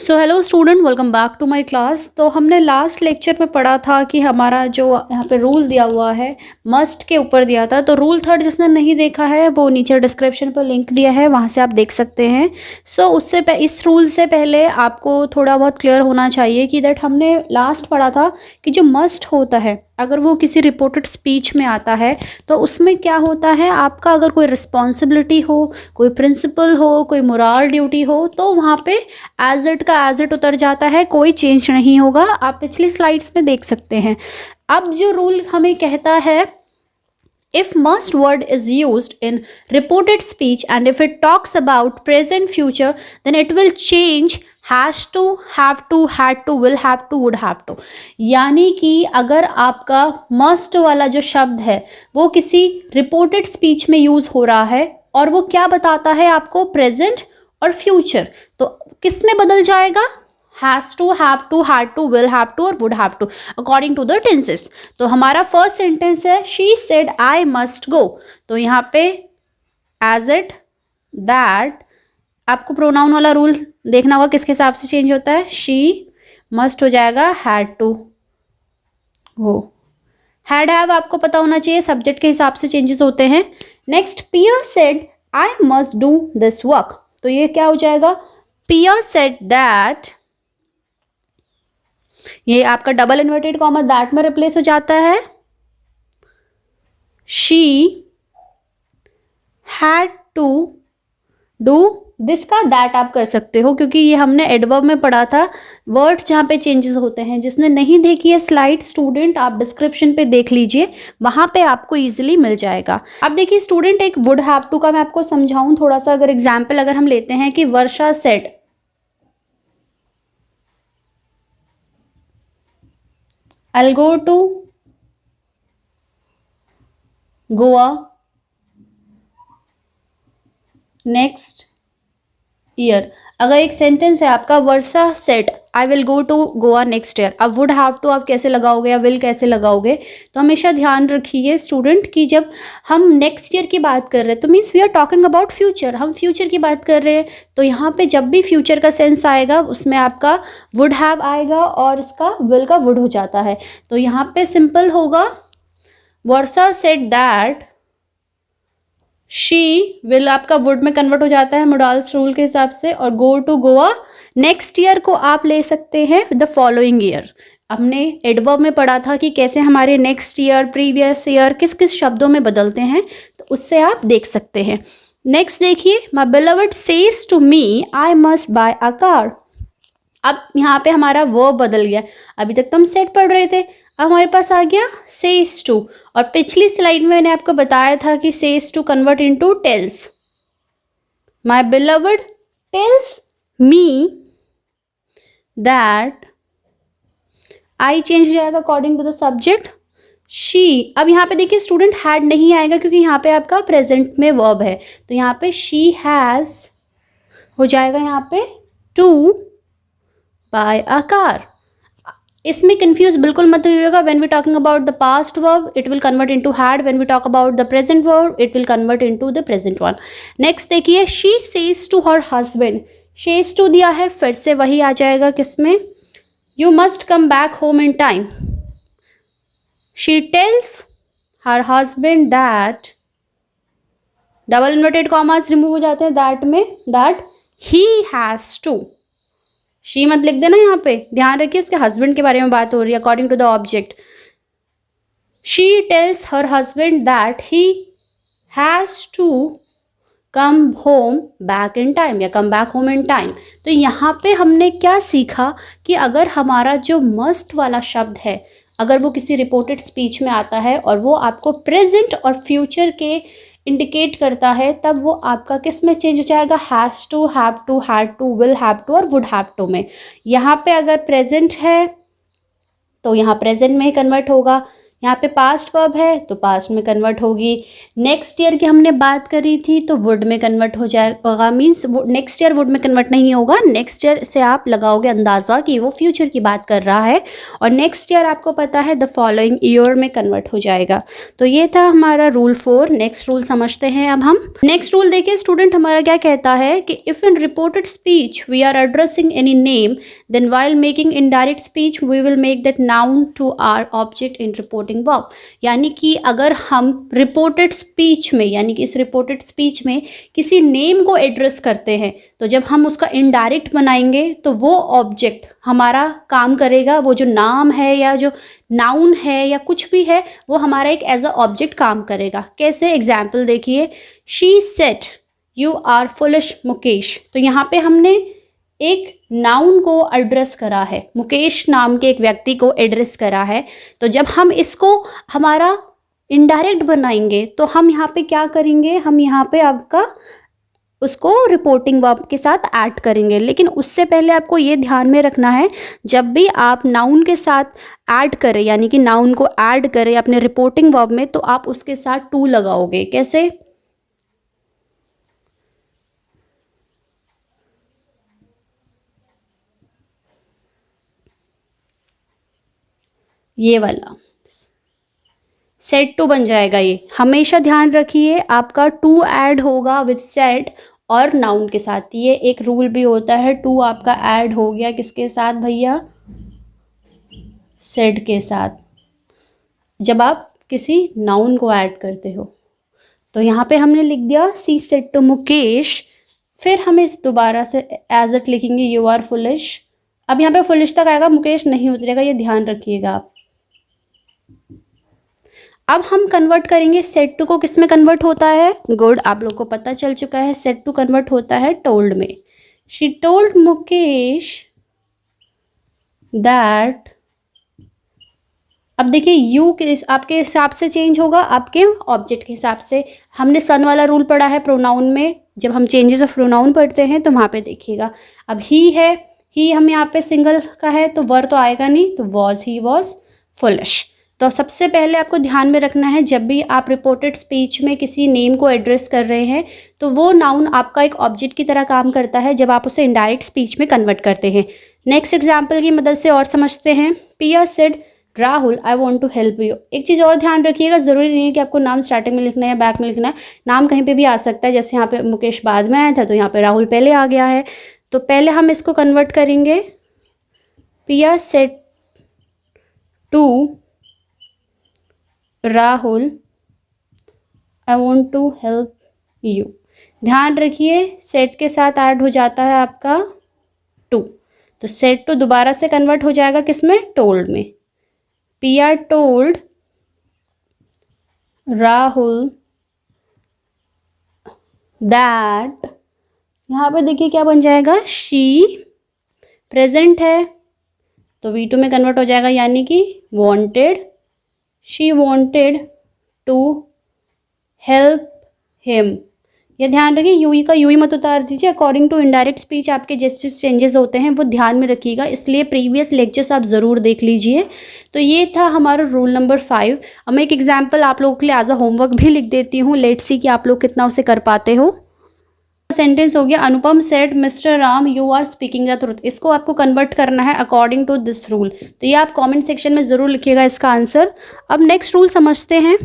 So hello student, welcome back to my class. तो हमने last lecture में पढ़ा था कि हमारा जो यहाँ पे रूल दिया हुआ है मस्ट के ऊपर दिया था। तो रूल थर्ड जिसने नहीं देखा है वो नीचे डिस्क्रिप्शन पर लिंक दिया है, वहाँ से आप देख सकते हैं। इस रूल से पहले आपको थोड़ा बहुत क्लियर होना चाहिए कि दैट हमने लास्ट पढ़ा था कि जो मस्ट होता है अगर वो किसी रिपोर्टेड स्पीच में आता है तो उसमें क्या होता है, आपका अगर कोई रिस्पॉन्सिबिलिटी हो, कोई प्रिंसिपल हो, कोई मोरल ड्यूटी हो तो वहाँ पे एज इट उतर जाता है, कोई चेंज नहीं होगा। आप पिछली स्लाइड्स में देख सकते हैं। अब जो रूल हमें कहता है, if must word is used in reported speech and if it talks about present future then it will change has to, have to, had to, will have to, would have to। यानी कि अगर आपका must वाला जो शब्द है वो किसी रिपोर्टेड स्पीच में यूज हो रहा है और वो क्या बताता है आपको, प्रेजेंट और फ्यूचर, तो किस में बदल जाएगा, has to, have to, had to, will have to और would have to according to the tenses। तो हमारा फर्स्ट सेंटेंस है she said I must go। तो यहाँ पे as it, that, आपको प्रोनाउन वाला रूल देखना होगा किसके हिसाब से चेंज होता है, she must हो जाएगा had to go। had have आपको पता होना चाहिए, सब्जेक्ट के हिसाब से चेंजेस होते हैं। Next, Pia said I must do this work। तो ये क्या हो जाएगा, Pia said that, ये आपका डबल इन्वर्टेड कॉमा दैट में रिप्लेस हो जाता है। She had to do this का दैट आप कर सकते हो क्योंकि ये हमने एडवर्ब में पढ़ा था, वर्ड्स जहाँ पे चेंजेस होते हैं। जिसने नहीं देखी है स्लाइड स्टूडेंट, आप डिस्क्रिप्शन पे देख लीजिए, वहां पे आपको इजीली मिल जाएगा। अब देखिए स्टूडेंट, एक वुड हैव टू का मैं आपको समझाऊं थोड़ा सा। अगर एग्जाम्पल अगर हम लेते हैं कि वर्षा said I'll go to Goa next year। अगर एक सेंटेंस है आपका, Varsha said I will go to Goa next year. अब वुड हैव टू आप कैसे लगाओगे या विल कैसे लगाओगे, तो हमेशा ध्यान रखिए स्टूडेंट कि जब हम नेक्स्ट ईयर की बात कर रहे हैं तो means we are talking about future, हम फ्यूचर की बात कर रहे हैं। तो यहाँ पे जब भी फ्यूचर का सेंस आएगा उसमें आपका वुड हैव आएगा और इसका विल का वुड हो जाता है। तो यहाँ पे सिंपल होगा, Varsha said that she will आपका वुड में कन्वर्ट हो जाता है मोडाल्स रूल के हिसाब से, और go to Goa next year को आप ले सकते हैं द फॉलोइंग ईयर। हमने एडवर्ब में पढ़ा था कि कैसे हमारे नेक्स्ट ईयर, प्रीवियस ईयर किस किस शब्दों में बदलते हैं, तो उससे आप देख सकते हैं। नेक्स्ट देखिए, my beloved says to me I must buy a car. अब यहाँ पे हमारा वर्ब बदल गया, अभी तक तो हम सेट पढ़ रहे थे, अब हमारे पास आ गया सेज टू। और पिछली स्लाइड में मैंने आपको बताया था कि says to convert into tells. My beloved tells me that, I चेंज हो जाएगा according to the subject, she. अब यहाँ पे देखिए स्टूडेंट हैड नहीं आएगा क्योंकि यहाँ पे आपका प्रेजेंट में वर्ब है, तो यहाँ पे शी हैज हो जाएगा यहाँ पे टू बाय अ कार। इसमें कंफ्यूज बिल्कुल मत होइएगा। When we talking about the past verb it will convert into had, when we talk about the present verb it will convert into the present one. Next देखिए, she says to her husband, says to दिया है, फिर से वही आ जाएगा किसमें, you must come back home in time. She tells her husband that, double inverted commas remove हो जाते हैं दैट में, that he has to. She मत लिख देना, यहाँ पे ध्यान रखिए उसके हस्बैंड के बारे में बात हो रही है according to the object. She tells her husband that he has to come home back in time या come back home in time. तो यहाँ पे हमने क्या सीखा कि अगर हमारा जो मस्ट वाला शब्द है अगर वो किसी रिपोर्टेड स्पीच में आता है और वो आपको प्रेजेंट और फ्यूचर के इंडिकेट करता है, तब वो आपका किस में चेंज हो जाएगा, has to, have to, had to, will have to और वुड हैव टू में। यहाँ पे अगर प्रेजेंट है तो यहाँ प्रेजेंट में ही कन्वर्ट होगा, यहाँ पे पास्ट वर्ब है तो पास्ट में कन्वर्ट होगी। नेक्स्ट ईयर की हमने बात करी थी तो वुड में कन्वर्ट हो जाएगा, मीन्स नेक्स्ट ईयर वुड में कन्वर्ट नहीं होगा, नेक्स्ट ईयर से आप लगाओगे अंदाज़ा कि वो फ्यूचर की बात कर रहा है, और नेक्स्ट ईयर आपको पता है द फॉलोइंग ईयर में कन्वर्ट हो जाएगा। तो ये था हमारा रूल 4। नेक्स्ट रूल समझते हैं अब हम। नेक्स्ट रूल देखिए स्टूडेंट, हमारा क्या कहता है कि if in reported speech we are addressing any name then while making indirect speech we will make that noun to or object in reporting verb. यानी कि अगर हम रिपोर्टेड स्पीच में, यानी कि इस रिपोर्टेड स्पीच में किसी नेम को एड्रेस करते हैं तो जब हम उसका इनडायरेक्ट बनाएंगे तो वो ऑब्जेक्ट हमारा काम करेगा, वो जो नाम है या जो नाउन है या कुछ भी है वो हमारा एक एज अ ऑब्जेक्ट काम करेगा। कैसे? एग्जाम्पल देखिए, she said you are foolish Mukesh. तो यहाँ पे हमने एक नाउन को एड्रेस करा है, मुकेश नाम के एक व्यक्ति को एड्रेस करा है। तो जब हम इसको हमारा इनडायरेक्ट बनाएंगे तो हम यहाँ पे क्या करेंगे, हम यहाँ पे आपका उसको रिपोर्टिंग वर्ब के साथ ऐड करेंगे। लेकिन उससे पहले आपको ये ध्यान में रखना है, जब भी आप नाउन के साथ ऐड करें, यानी कि नाउन को ऐड करें अपने रिपोर्टिंग वर्ब में, तो आप उसके साथ टू लगाओगे। कैसे? ये वाला सेड टू बन जाएगा। ये हमेशा ध्यान रखिए, आपका टू ऐड होगा विद सेड और नाउन के साथ। ये एक रूल भी होता है, टू आपका ऐड हो गया किसके साथ भैया? सेड के साथ, जब आप किसी नाउन को ऐड करते हो। तो यहाँ पे हमने लिख दिया सी सेड टू मुकेश, फिर हमें दोबारा से एज इट लिखेंगे यू आर फुलिश। अब यहाँ पे फुलिश तक आएगा, मुकेश नहीं उतरेगा, ये ध्यान रखिएगा आप। अब हम कन्वर्ट करेंगे सेड टू को, किस में कन्वर्ट होता है? गुड, आप लोग को पता चल चुका है, सेड टू कन्वर्ट होता है टोल्ड में। She told Mukesh that. अब देखिए यू के आपके हिसाब से चेंज होगा, आपके ऑब्जेक्ट के हिसाब से। हमने सन वाला रूल पढ़ा है प्रोनाउन में, जब हम चेंजेस ऑफ प्रोनाउन पढ़ते हैं तो वहाँ पे देखिएगा। अब ही है, ही हम यहाँ पे सिंगल का है तो वर तो आएगा नहीं, तो वॉज, ही वॉज फुलिश। तो सबसे पहले आपको ध्यान में रखना है, जब भी आप रिपोर्टेड स्पीच में किसी नेम को एड्रेस कर रहे हैं तो वो नाउन आपका एक ऑब्जेक्ट की तरह काम करता है जब आप उसे इनडायरेक्ट स्पीच में कन्वर्ट करते हैं। नेक्स्ट एग्जाम्पल की मदद से और समझते हैं। Piya said Rahul I want to help you. एक चीज़ और ध्यान रखिएगा, ज़रूरी नहीं है कि आपको नाम स्टार्टिंग में लिखना है या बैक में लिखना है, नाम कहीं पे भी आ सकता है। जैसे यहाँ पे मुकेश बाद में आया था तो यहाँ पे राहुल पहले आ गया है। तो पहले हम इसको कन्वर्ट करेंगे, Piya said to Rahul I want to help you. ध्यान रखिए सेट के साथ ऐड हो जाता है आपका टू, तो सेट टू दोबारा से कन्वर्ट हो जाएगा किस में? टोल्ड में। पिया टोल्ड राहुल दैट। यहाँ पे देखिए क्या बन जाएगा? शी प्रेजेंट है तो V2 में कन्वर्ट हो जाएगा, यानी कि wanted, she wanted to help him. ये ध्यान रखिए, यूई का यूई मत उतार दीजिए। अकॉर्डिंग टू इनडायरेक्ट स्पीच आपके जैसे चेंजेस होते हैं वो ध्यान में रखिएगा, इसलिए प्रीवियस लेक्चर्स आप ज़रूर देख लीजिए। तो ये था हमारा रूल नंबर 5। अब मैं एक एग्जाम्पल आप लोगों के लिए एज अ होमवर्क भी लिख देती हूँ, लेट्स सी कि आप लोग कितना उसे कर पाते हो। सेंटेंस हो गया, Anupam said mister Ram you are speaking the truth. इसको आपको कन्वर्ट करना है अकॉर्डिंग टू दिस रूल। तो ये आप कमेंट सेक्शन में ज़रूर लिखिएगा इसका आंसर। अब नेक्स्ट रूल समझते हैं।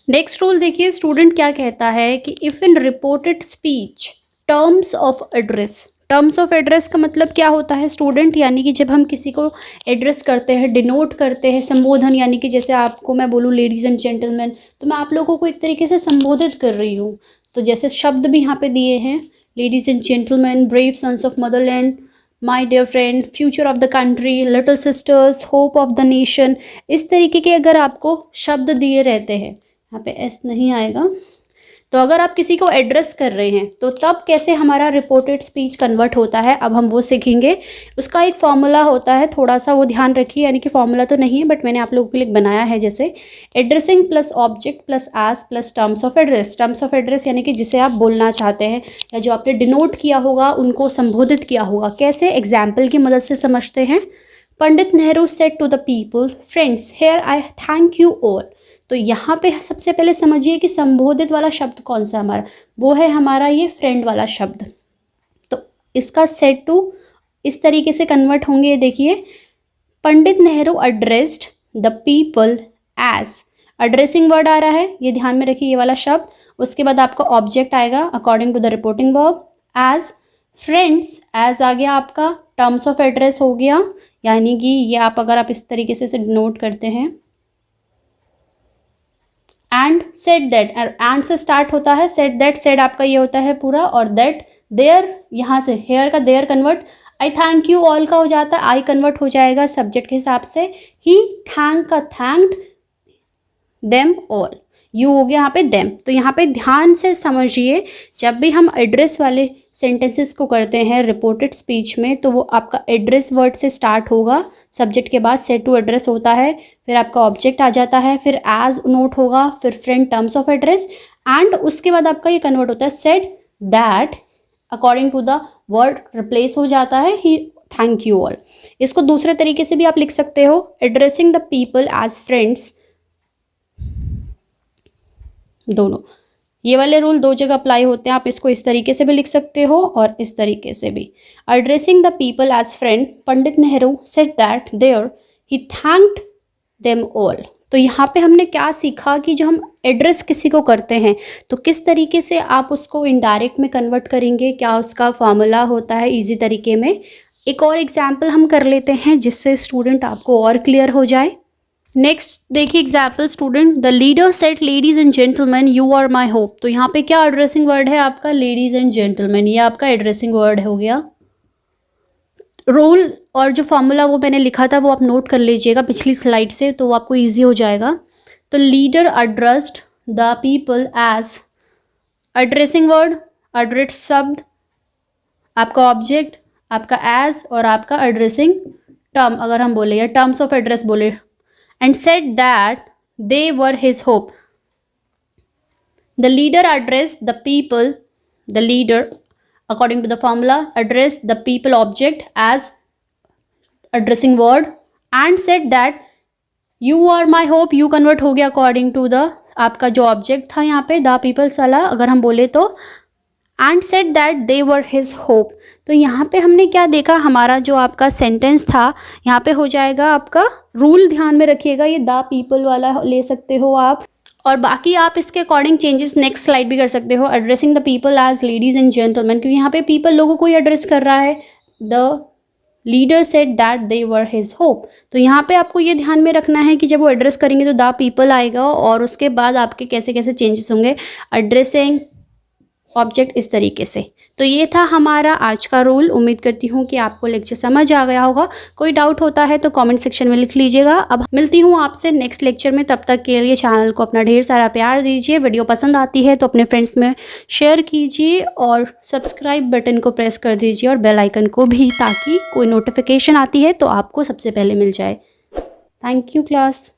नेक्स्ट रूल देखिए स्टूडेंट क्या कहता है कि if in reported speech terms of address. Terms of address का मतलब क्या होता है स्टूडेंट? यानी कि जब हम किसी को एड्रेस करते हैं, डिनोट करते हैं, संबोधन, यानी कि जैसे आपको मैं बोलूँ लेडीज़ एंड जेंटलमैन, तो मैं आप लोगों को एक तरीके से संबोधित कर रही हूँ। तो जैसे शब्द भी यहाँ पे दिए हैं, ladies and gentlemen, brave sons of motherland, my dear friend, future of the country, little sisters, hope of the nation. इस तरीके के अगर आपको शब्द दिए रहते हैं, यहाँ पे एस नहीं आएगा, तो अगर आप किसी को एड्रेस कर रहे हैं तो तब कैसे हमारा रिपोर्टेड स्पीच कन्वर्ट होता है, अब हम वो सीखेंगे। उसका एक फॉर्मूला होता है, थोड़ा सा वो ध्यान रखिए, यानी कि फॉर्मूला तो नहीं है बट मैंने आप लोगों के लिए बनाया है। जैसे addressing plus object plus S plus terms of address. Terms of address यानी कि जिसे आप बोलना चाहते हैं या जो आपने डिनोट किया होगा, उनको संबोधित किया होगा। कैसे? एग्जाम्पल की मदद से समझते हैं। Pandit Nehru said to the people, friends here I thank you all. तो यहाँ पे सबसे पहले समझिए कि संबोधित वाला शब्द कौन सा हमारा, वो है हमारा ये फ्रेंड वाला शब्द। तो इसका सेड टू इस तरीके से कन्वर्ट होंगे, ये देखिए, Pandit Nehru addressed the people as, addressing word आ रहा है, ये ध्यान में रखिए ये वाला शब्द। उसके बाद आपका ऑब्जेक्ट आएगा according to the reporting verb, as friends, as आ गया आपका टर्म्स ऑफ एड्रेस हो गया, यानी कि ये आप अगर आप इस तरीके से नोट करते हैं, एंड सेड दैट, एंड से स्टार्ट होता है, सेड दैट, सेड आपका ये होता है पूरा, और दैट देयर, यहाँ से हेयर का there convert I thank you all का हो जाता है, आई कन्वर्ट हो जाएगा सब्जेक्ट के हिसाब से, ही थैंक का थैंक्ड देम ऑल, यू हो गया यहाँ पे देम। तो यहाँ पे ध्यान से समझिए, जब भी हम एड्रेस वाले सेंटेंसेस को करते हैं रिपोर्टेड स्पीच में, तो वो आपका एड्रेस वर्ड से स्टार्ट होगा, सब्जेक्ट के बाद सेड टू एड्रेस होता है, फिर आपका ऑब्जेक्ट आ जाता है, फिर एज नोट होगा, फिर friend terms of address, and उसके बाद आपका ये कन्वर्ट होता है said that, according to the word replace हो जाता है ही थैंक यू ऑल। इसको दूसरे तरीके से भी आप लिख सकते हो, addressing the people as friends, दोनों ये वाले रूल दो जगह अप्लाई होते हैं, आप इसको इस तरीके से भी लिख सकते हो और इस तरीके से भी। Addressing the people as friend, Pandit Nehru said that there he thanked them all. तो यहाँ पे हमने क्या सीखा कि जो हम एड्रेस किसी को करते हैं तो किस तरीके से आप उसको इनडायरेक्ट में कन्वर्ट करेंगे, क्या उसका फॉर्मूला होता है इजी तरीके में। एक और एग्जाम्पल हम कर लेते हैं जिससे स्टूडेंट आपको और क्लियर हो जाए। नेक्स्ट देखिए example student, the leader said ladies and gentlemen you are my hope. तो यहाँ पे क्या एड्रेसिंग वर्ड है आपका, लेडीज एंड जेंटलमैन, ये आपका एड्रेसिंग वर्ड हो गया। रूल और जो फॉर्मूला वो मैंने लिखा था वो आप नोट कर लीजिएगा पिछली स्लाइड से, तो वो आपको ईजी हो जाएगा। तो leader addressed the people as, addressing word, address शब्द, आपका ऑब्जेक्ट, आपका एज, और आपका एड्रेसिंग टर्म अगर हम बोले या टर्म्स ऑफ एड्रेस बोले, and said that they were his hope. The leader addressed the people, the leader according to the formula addressed the people object as addressing word and said that you are my hope, you convert हो गया according to the आपका जो object था यहाँ पे the people's वाला अगर हम बोले तो, and said that they were his hope। तो यहाँ पे हमने क्या देखा, हमारा जो आपका सेंटेंस था यहाँ पे हो जाएगा आपका रूल, ध्यान में रखिएगा ये द पीपल वाला ले सकते हो आप, और बाकी आप इसके अकॉर्डिंग चेंजेस नेक्स्ट स्लाइड भी कर सकते हो। Addressing the people as ladies and gentleman, क्योंकि यहाँ पे पीपल लोगों को ही एड्रेस कर रहा है। The leader said that they were his hope. तो यहाँ पे आपको ये ध्यान में रखना है कि जब वो एड्रेस करेंगे तो द पीपल आएगा, और उसके बाद आपके कैसे कैसे चेंजेस होंगे, एड्रेसिंग ऑब्जेक्ट इस तरीके से। तो ये था हमारा आज का रूल। उम्मीद करती हूँ कि आपको लेक्चर समझ आ गया होगा। कोई डाउट होता है तो कमेंट सेक्शन में लिख लीजिएगा। अब मिलती हूँ आपसे नेक्स्ट लेक्चर में, तब तक के लिए चैनल को अपना ढेर सारा प्यार दीजिए। वीडियो पसंद आती है तो अपने फ्रेंड्स में शेयर कीजिए और सब्सक्राइब बटन को प्रेस कर दीजिए और बेल आइकन को भी, ताकि कोई नोटिफिकेशन आती है तो आपको सबसे पहले मिल जाए। Thank you class.